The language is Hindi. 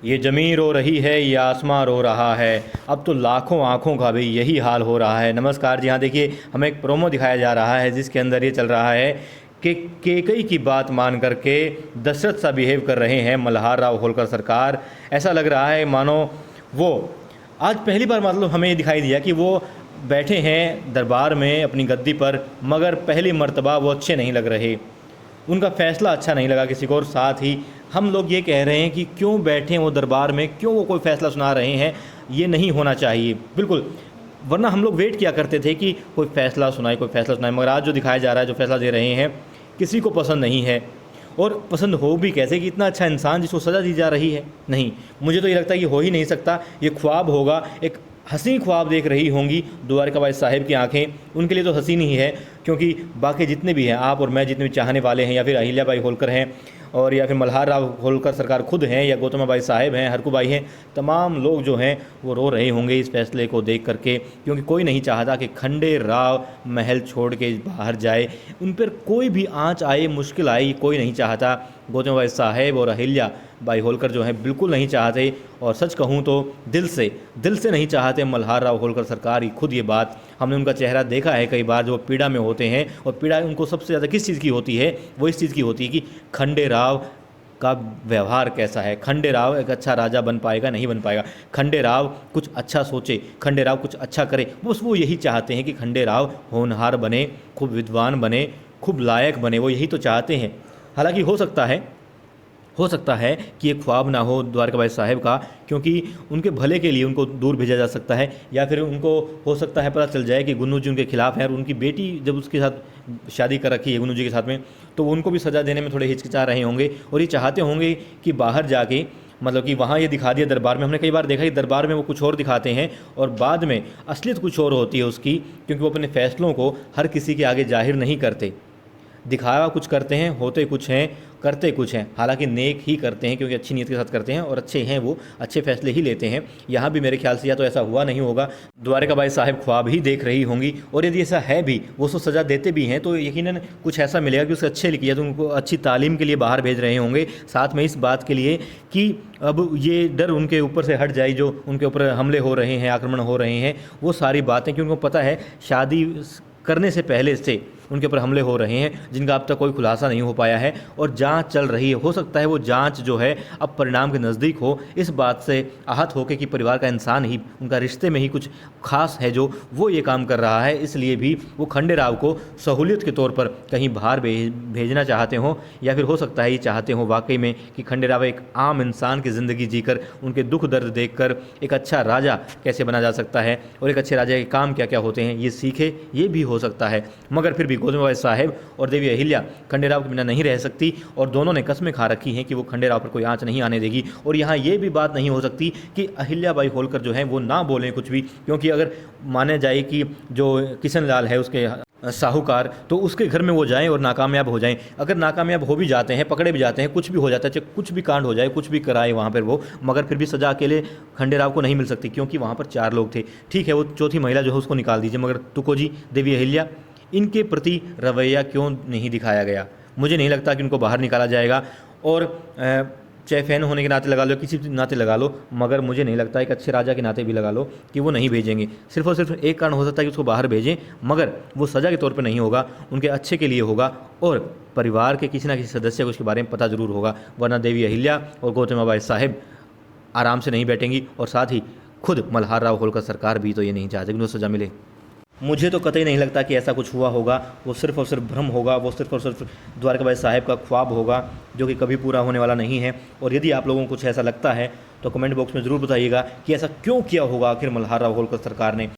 ये ज़मीं रो रही है, ये आसमां रो रहा है, अब तो लाखों आँखों का भी यही हाल हो रहा है। नमस्कार जी हाँ, देखिए हमें एक प्रोमो दिखाया जा रहा है जिसके अंदर ये चल रहा है कि केकई की बात मान करके दशरथ सा बिहेव कर रहे हैं मल्हार राव होलकर सरकार। ऐसा लग रहा है मानो वो आज पहली बार मतलब हमें ये दिखाई दिया कि वो बैठे हैं दरबार में अपनी गद्दी पर, मगर पहली मर्तबा वो अच्छे नहीं लग रहे, उनका फ़ैसला अच्छा नहीं लगा किसी को। और साथ ही हम लोग ये कह रहे हैं कि क्यों बैठे वो दरबार में, क्यों वो कोई फ़ैसला सुना रहे हैं, ये नहीं होना चाहिए बिल्कुल। वरना हम लोग वेट किया करते थे कि कोई फ़ैसला सुनाए, कोई फ़ैसला सुनाए, मगर आज जो दिखाया जा रहा है, जो फ़ैसला दे रहे हैं, किसी को पसंद नहीं है। और पसंद हो भी कैसे कि इतना अच्छा इंसान जिसको सज़ा दी जा रही है। नहीं, मुझे तो ये लगता है कि हो ही नहीं सकता, ये ख्वाब होगा, एक हसीन ख्वाब देख रही होंगी द्वारकाबाई साहिब की आंखें। उनके लिए तो हसीन ही है, क्योंकि बाकी जितने भी हैं, आप और मैं जितने भी चाहने वाले हैं, या फिर अहिल्याबाई होलकर हैं, और या फिर मल्हार राव होलकर सरकार खुद हैं, या गौतमाबाई साहिब हैं, हरकूबाई हैं, तमाम लोग जो हैं वो रो रहे होंगे इस फैसले को देख करके, क्योंकि कोई नहीं चाहता कि खंडे राव महल छोड़ के बाहर जाए, उन पर कोई भी आँच आए, मुश्किल आए, कोई नहीं चाहता। गौतमाबाई साहेब और अहिल्या बाई होलकर जो हैं बिल्कुल नहीं चाहते, और सच कहूँ तो दिल से नहीं चाहते मल्हार राव होलकर सरकार ही खुद ये बात। हमने उनका चेहरा देखा है कई बार, जो पीड़ा में होते हैं, और पीड़ा उनको सबसे ज़्यादा किस चीज़ की होती है, वो इस चीज़ की होती है कि खंडे राव का व्यवहार कैसा है, खंडे राव एक अच्छा राजा बन पाएगा नहीं बन पाएगा, खंडे राव कुछ अच्छा सोचे, खंडे राव कुछ अच्छा करे, बस वो यही चाहते हैं कि खंडे राव होनहार बने, खूब विद्वान बने, खूब लायक बने, वो यही तो चाहते हैं। हालांकि हो सकता है कि ये ख्वाब ना हो द्वारकाबाई साहिब का, क्योंकि उनके भले के लिए उनको दूर भेजा जा सकता है, या फिर उनको हो सकता है पता चल जाए कि गुन्नू जी उनके खिलाफ़ हैं, और उनकी बेटी जब उसके साथ शादी कर रखी है गुन्नू जी के साथ में, तो वो उनको भी सज़ा देने में थोड़े हिचकिचा रहे होंगे, और ये चाहते होंगे कि बाहर जाके मतलब कि वहाँ ये दिखा दिया दरबार में, हमने कई बार देखा कि दरबार में वो कुछ और दिखाते हैं और बाद में असलियत कुछ और होती है उसकी, क्योंकि वो अपने फ़ैसलों को हर किसी के आगे जाहिर नहीं करते, दिखावा कुछ करते हैं, होते कुछ हैं, करते कुछ हैं, हालांकि नेक ही करते हैं, क्योंकि अच्छी नीयत के साथ करते हैं और अच्छे हैं, वो अच्छे फैसले ही लेते हैं। यहाँ भी मेरे ख्याल से या तो ऐसा हुआ नहीं होगा, द्वारकाबाई साहिब ख्वाब ही देख रही होंगी, और यदि ऐसा है भी, वो तो सज़ा देते भी हैं, तो यकीनन कुछ ऐसा मिलेगा कि उसके अच्छे लिए किया, तो उनको अच्छी तालीम के लिए बाहर भेज रहे होंगे, साथ में इस बात के लिए कि अब ये डर उनके ऊपर से हट जाए, जो उनके ऊपर हमले हो रहे हैं, आक्रमण हो रहे हैं, वो सारी बातें, क्योंकि उनको पता है शादी करने से पहले से उनके ऊपर हमले हो रहे हैं, जिनका अब तक कोई खुलासा नहीं हो पाया है, और जांच चल रही है। हो सकता है वो जांच जो है अब परिणाम के नज़दीक हो, इस बात से आहत होकर कि परिवार का इंसान ही, उनका रिश्ते में ही कुछ खास है जो वो ये काम कर रहा है, इसलिए भी वो खंडे राव को सहूलियत के तौर पर कहीं बाहर भेजना चाहते हों, या फिर हो सकता है ये चाहते हों वाकई में कि खंडे राव एक आम इंसान की ज़िंदगी जीकर, उनके दुख दर्द देखकर एक अच्छा राजा कैसे बना जा सकता है, और एक अच्छे राजा के काम क्या क्या होते हैं ये सीखे, ये भी हो सकता है। मगर फिर भी गौतमबाई साहिब और देवी अहिल्या खंडे राव के बिना नहीं रह सकती, और दोनों ने कस्में खा रखी हैं कि वो खंडे राव पर कोई आंच नहीं आने देगी। और यहाँ ये भी बात नहीं हो सकती कि अहिल्याबाई होलकर जो है वो ना बोलें कुछ भी, क्योंकि अगर माना जाए कि जो किशन लाल है उसके साहूकार, तो उसके घर में वो जाएं और नाकामयाब हो जाएं, अगर नाकामयाब हो भी जाते हैं, पकड़े भी जाते हैं, कुछ भी हो जाता है, चाहे कुछ भी कांड हो जाए, कुछ भी कराए वहाँ पर वो, मगर फिर भी सज़ा अकेले खंडे राव को नहीं मिल सकती, क्योंकि वहाँ पर 4 लोग थे। ठीक है, वो चौथी महिला जो है उसको निकाल दीजिए, मगर तुको जी, देवी अहिल्या, इनके प्रति रवैया क्यों नहीं दिखाया गया? मुझे नहीं लगता कि उनको बाहर निकाला जाएगा, और चाहे फ़ैन होने के नाते लगा लो, किसी नाते लगा लो, मगर मुझे नहीं लगता, एक अच्छे राजा के नाते भी लगा लो, कि वो नहीं भेजेंगे। सिर्फ और सिर्फ एक कारण हो सकता है कि उसको बाहर भेजें, मगर वो सज़ा के तौर पर नहीं होगा, उनके अच्छे के लिए होगा, और परिवार के किसी न किसी सदस्य को उसके बारे में पता ज़रूर होगा। वरना देवी अहिल्या और गौतमाबाई साहिब आराम से नहीं बैठेंगी, और साथ ही खुद मल्हार राव होलकर सरकार भी तो ये नहीं चाहते कि उनको सज़ा मिले। मुझे तो कतई नहीं लगता कि ऐसा कुछ हुआ होगा, वो सिर्फ़ और सिर्फ भ्रम होगा, वो सिर्फ़ और सिर्फ द्वारकाबाई साहिब का ख्वाब होगा, जो कि कभी पूरा होने वाला नहीं है। और यदि आप लोगों को कुछ ऐसा लगता है तो कमेंट बॉक्स में ज़रूर बताइएगा कि ऐसा क्यों किया होगा आखिर मल्हार राव होलकर सरकार ने।